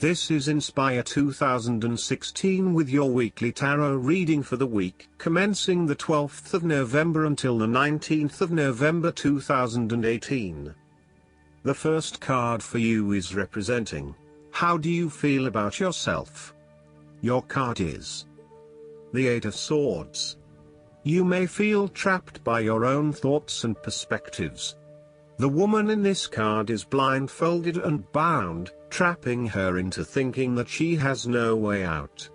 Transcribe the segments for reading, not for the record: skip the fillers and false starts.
This is Inspire 2016 with your weekly tarot reading for the week commencing the 12th of November until the 19th of November 2018. The first card for you is representing, how do you feel about yourself? Your card is the Eight of Swords. You may feel trapped by your own thoughts and perspectives. The woman in this card is blindfolded and bound, trapping her into thinking that she has no way out.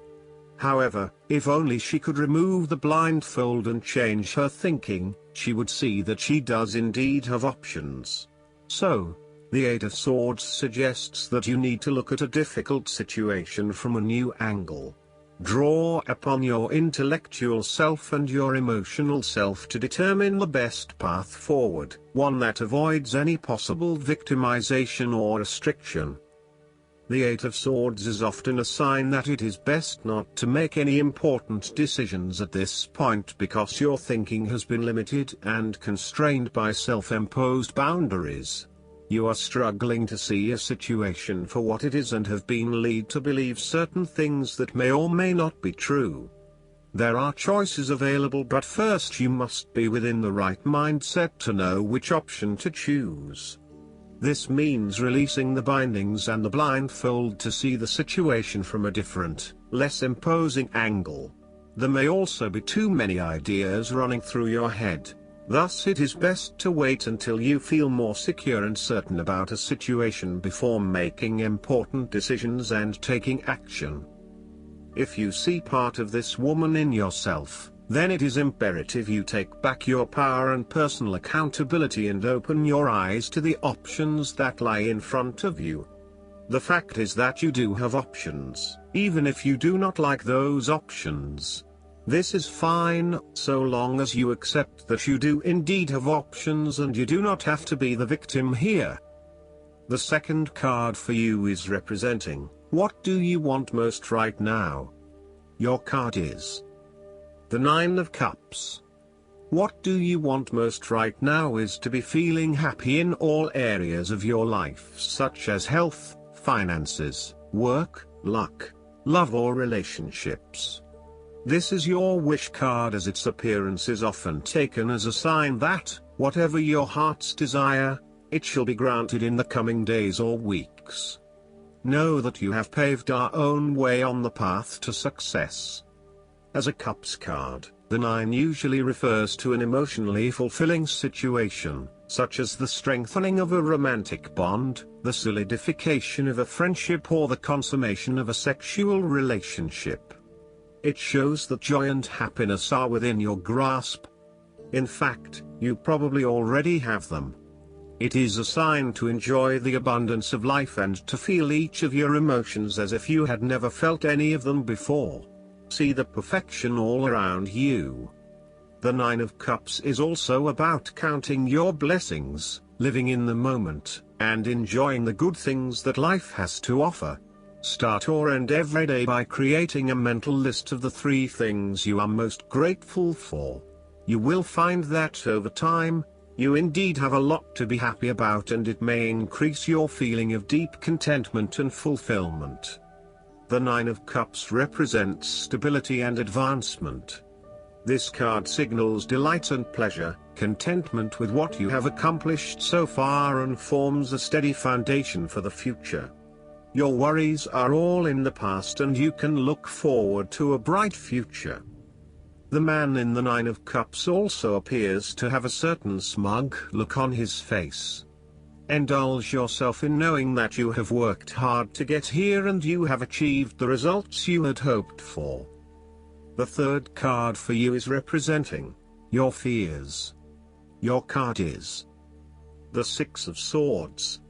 However, if only she could remove the blindfold and change her thinking, she would see that she does indeed have options. So, the Eight of Swords suggests that you need to look at a difficult situation from a new angle. Draw upon your intellectual self and your emotional self to determine the best path forward, one that avoids any possible victimization or restriction. The Eight of Swords is often a sign that it is best not to make any important decisions at this point because your thinking has been limited and constrained by self-imposed boundaries. You are struggling to see a situation for what it is and have been led to believe certain things that may or may not be true. There are choices available, but first you must be within the right mindset to know which option to choose. This means releasing the bindings and the blindfold to see the situation from a different, less imposing angle. There may also be too many ideas running through your head. Thus it is best to wait until you feel more secure and certain about a situation before making important decisions and taking action. If you see part of this woman in yourself, then it is imperative you take back your power and personal accountability and open your eyes to the options that lie in front of you. The fact is that you do have options, even if you do not like those options. This is fine, so long as you accept that you do indeed have options and you do not have to be the victim here. The second card for you is representing, what do you want most right now? Your card is the Nine of Cups. What do you want most right now is to be feeling happy in all areas of your life, such as health, finances, work, luck, love or relationships. This is your wish card, as its appearance is often taken as a sign that, whatever your heart's desire, it shall be granted in the coming days or weeks. Know that you have paved our own way on the path to success. As a Cups card, the Nine usually refers to an emotionally fulfilling situation, such as the strengthening of a romantic bond, the solidification of a friendship or the consummation of a sexual relationship. It shows that joy and happiness are within your grasp. In fact, you probably already have them. It is a sign to enjoy the abundance of life and to feel each of your emotions as if you had never felt any of them before. See the perfection all around you. The Nine of Cups is also about counting your blessings, living in the moment, and enjoying the good things that life has to offer. Start or end every day by creating a mental list of the 3 things you are most grateful for. You will find that over time, you indeed have a lot to be happy about, and it may increase your feeling of deep contentment and fulfillment. The Nine of Cups represents stability and advancement. This card signals delight and pleasure, contentment with what you have accomplished so far, and forms a steady foundation for the future. Your worries are all in the past and you can look forward to a bright future. The man in the Nine of Cups also appears to have a certain smug look on his face. Indulge yourself in knowing that you have worked hard to get here and you have achieved the results you had hoped for. The third card for you is representing your fears. Your card is the Six of Swords.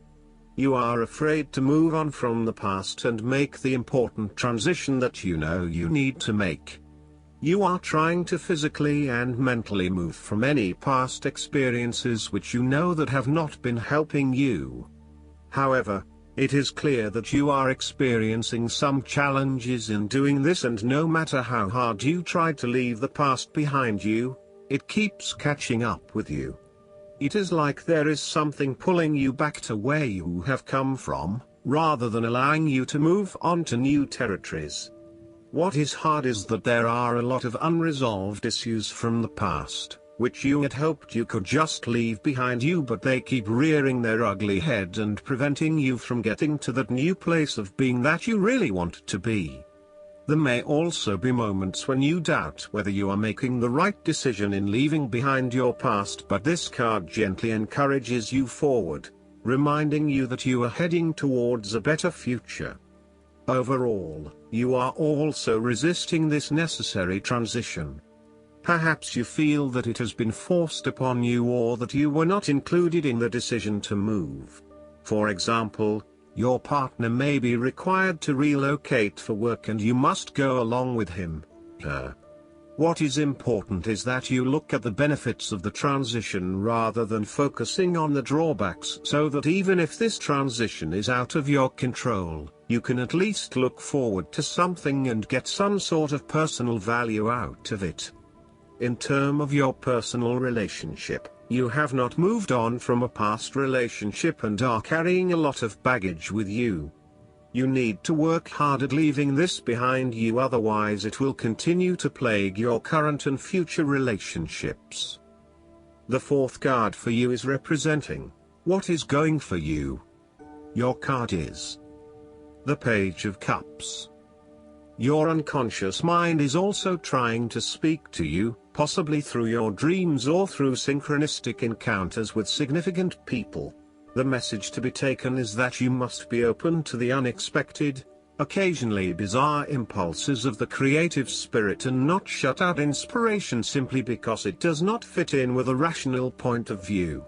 You are afraid to move on from the past and make the important transition that you know you need to make. You are trying to physically and mentally move from any past experiences which you know that have not been helping you. However, it is clear that you are experiencing some challenges in doing this, and no matter how hard you try to leave the past behind you, it keeps catching up with you. It is like there is something pulling you back to where you have come from, rather than allowing you to move on to new territories. What is hard is that there are a lot of unresolved issues from the past, which you had hoped you could just leave behind you, but they keep rearing their ugly head and preventing you from getting to that new place of being that you really want to be. There may also be moments when you doubt whether you are making the right decision in leaving behind your past, but this card gently encourages you forward, reminding you that you are heading towards a better future. Overall, you are also resisting this necessary transition. Perhaps you feel that it has been forced upon you, or that you were not included in the decision to move. For example, your partner may be required to relocate for work and you must go along with him, her. What is important is that you look at the benefits of the transition rather than focusing on the drawbacks, so that even if this transition is out of your control, you can at least look forward to something and get some sort of personal value out of it. In terms of your personal relationship, you have not moved on from a past relationship and are carrying a lot of baggage with you. You need to work hard at leaving this behind you, otherwise it will continue to plague your current and future relationships. The fourth card for you is representing what is going for you. Your card is the Page of Cups. Your unconscious mind is also trying to speak to you, possibly through your dreams or through synchronistic encounters with significant people. The message to be taken is that you must be open to the unexpected, occasionally bizarre impulses of the creative spirit and not shut out inspiration simply because it does not fit in with a rational point of view.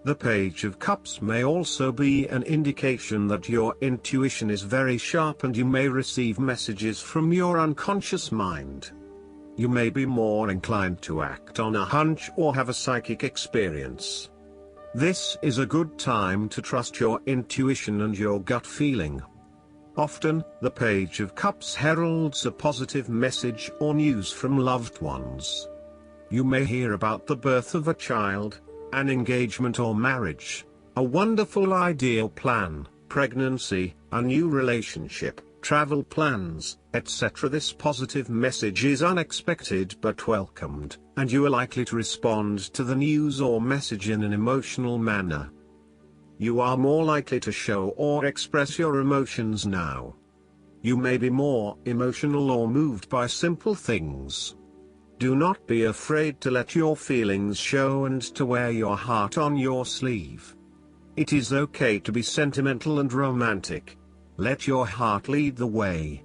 The Page of Cups may also be an indication that your intuition is very sharp and you may receive messages from your unconscious mind. You may be more inclined to act on a hunch or have a psychic experience. This is a good time to trust your intuition and your gut feeling. Often, the Page of Cups heralds a positive message or news from loved ones. You may hear about the birth of a child, an engagement or marriage, a wonderful ideal plan, pregnancy, a new relationship, travel plans, etc. This positive message is unexpected but welcomed, and you are likely to respond to the news or message in an emotional manner. You are more likely to show or express your emotions now. You may be more emotional or moved by simple things. Do not be afraid to let your feelings show and to wear your heart on your sleeve. It is okay to be sentimental and romantic. Let your heart lead the way.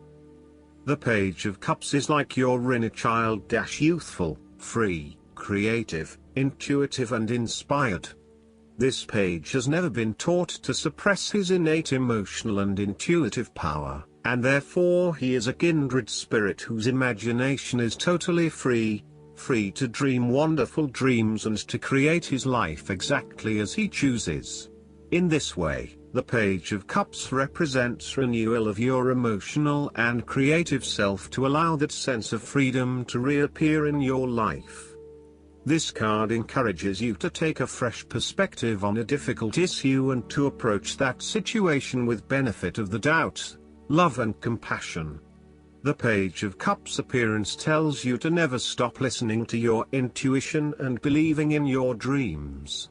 The Page of Cups is like your inner child, youthful, free, creative, intuitive and inspired. This page has never been taught to suppress his innate emotional and intuitive power, and therefore he is a kindred spirit whose imagination is totally free to dream wonderful dreams and to create his life exactly as he chooses. In this way, the Page of Cups represents renewal of your emotional and creative self to allow that sense of freedom to reappear in your life. This card encourages you to take a fresh perspective on a difficult issue and to approach that situation with benefit of the doubt, love and compassion. The Page of Cups appearance tells you to never stop listening to your intuition and believing in your dreams.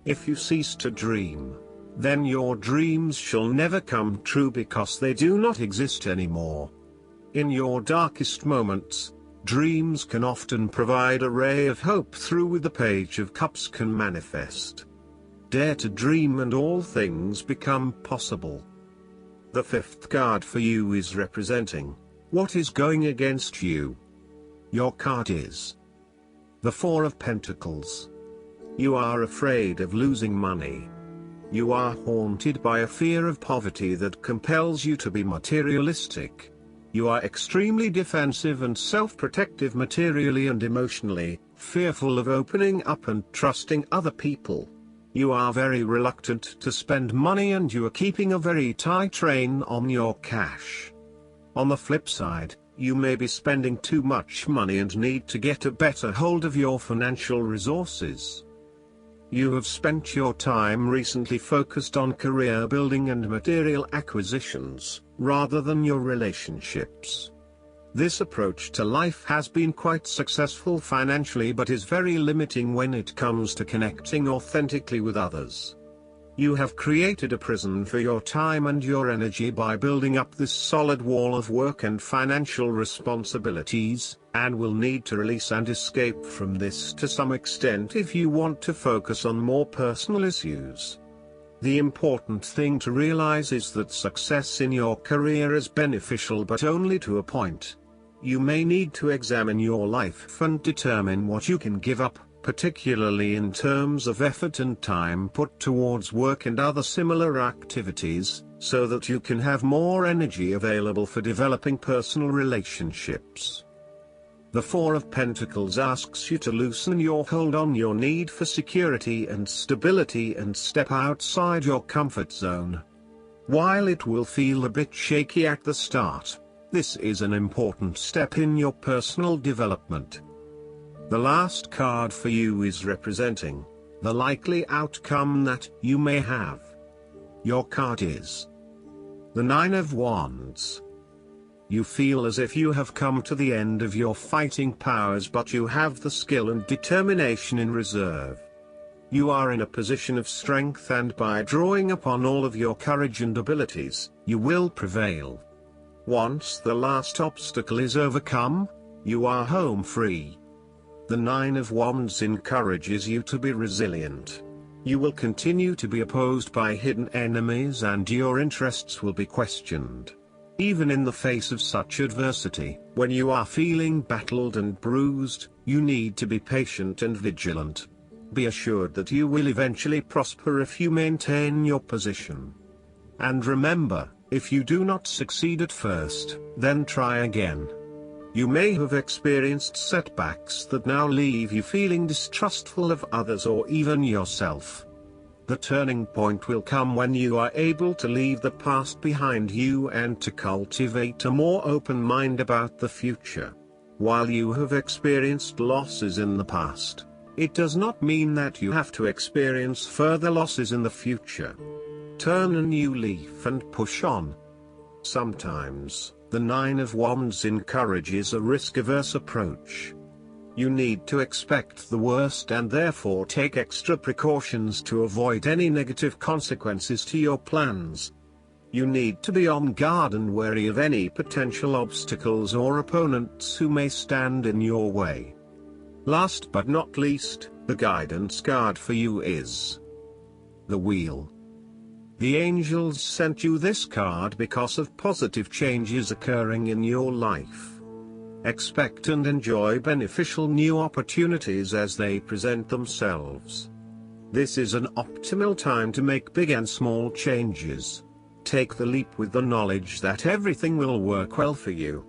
If you cease to dream, then your dreams shall never come true because they do not exist anymore. In your darkest moments, dreams can often provide a ray of hope through which the Page of Cups can manifest. Dare to dream and all things become possible. The fifth card for you is representing what is going against you. Your card is the Four of Pentacles. You are afraid of losing money. You are haunted by a fear of poverty that compels you to be materialistic. You are extremely defensive and self-protective materially and emotionally, fearful of opening up and trusting other people. You are very reluctant to spend money and you are keeping a very tight rein on your cash. On the flip side, you may be spending too much money and need to get a better hold of your financial resources. You have spent your time recently focused on career building and material acquisitions, rather than your relationships. This approach to life has been quite successful financially but is very limiting when it comes to connecting authentically with others. You have created a prison for your time and your energy by building up this solid wall of work and financial responsibilities, and will need to release and escape from this to some extent if you want to focus on more personal issues. The important thing to realize is that success in your career is beneficial but only to a point. You may need to examine your life and determine what you can give up, particularly in terms of effort and time put towards work and other similar activities, so that you can have more energy available for developing personal relationships. The Four of Pentacles asks you to loosen your hold on your need for security and stability and step outside your comfort zone. While it will feel a bit shaky at the start, this is an important step in your personal development. The last card for you is representing the likely outcome that you may have. Your card is the Nine of Wands. You feel as if you have come to the end of your fighting powers, but you have the skill and determination in reserve. You are in a position of strength, and by drawing upon all of your courage and abilities, you will prevail. Once the last obstacle is overcome, you are home free. The Nine of Wands encourages you to be resilient. You will continue to be opposed by hidden enemies and your interests will be questioned. Even in the face of such adversity, when you are feeling battled and bruised, you need to be patient and vigilant. Be assured that you will eventually prosper if you maintain your position. And remember, if you do not succeed at first, then try again. You may have experienced setbacks that now leave you feeling distrustful of others or even yourself. The turning point will come when you are able to leave the past behind you and to cultivate a more open mind about the future. While you have experienced losses in the past, it does not mean that you have to experience further losses in the future. Turn a new leaf and push on. Sometimes, the Nine of Wands encourages a risk-averse approach. You need to expect the worst and therefore take extra precautions to avoid any negative consequences to your plans. You need to be on guard and wary of any potential obstacles or opponents who may stand in your way. Last but not least, the guidance card for you is the Wheel. The angels sent you this card because of positive changes occurring in your life. Expect and enjoy beneficial new opportunities as they present themselves. This is an optimal time to make big and small changes. Take the leap with the knowledge that everything will work well for you.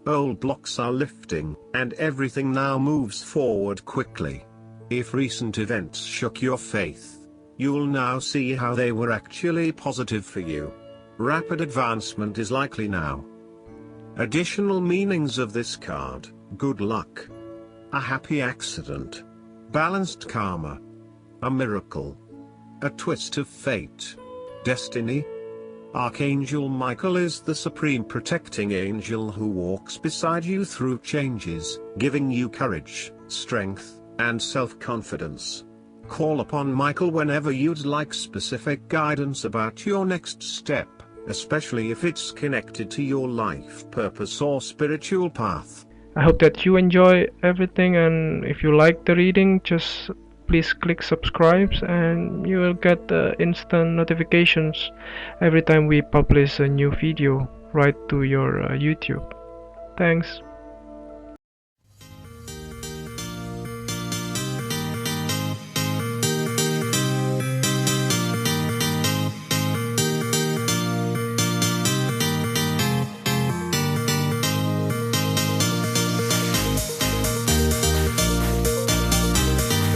Old blocks are lifting, and everything now moves forward quickly. If recent events shook your faith, you'll now see how they were actually positive for you. Rapid advancement is likely now. Additional meanings of this card: good luck, a happy accident, balanced karma, a miracle, a twist of fate, destiny. Archangel Michael is the supreme protecting angel who walks beside you through changes, giving you courage, strength, and self-confidence. Call upon Michael whenever you'd like specific guidance about your next step, especially if it's connected to your life purpose or spiritual path. I hope that you enjoy everything, and if you like the reading, just please click subscribe and you will get instant notifications every time we publish a new video right to your YouTube. Thanks.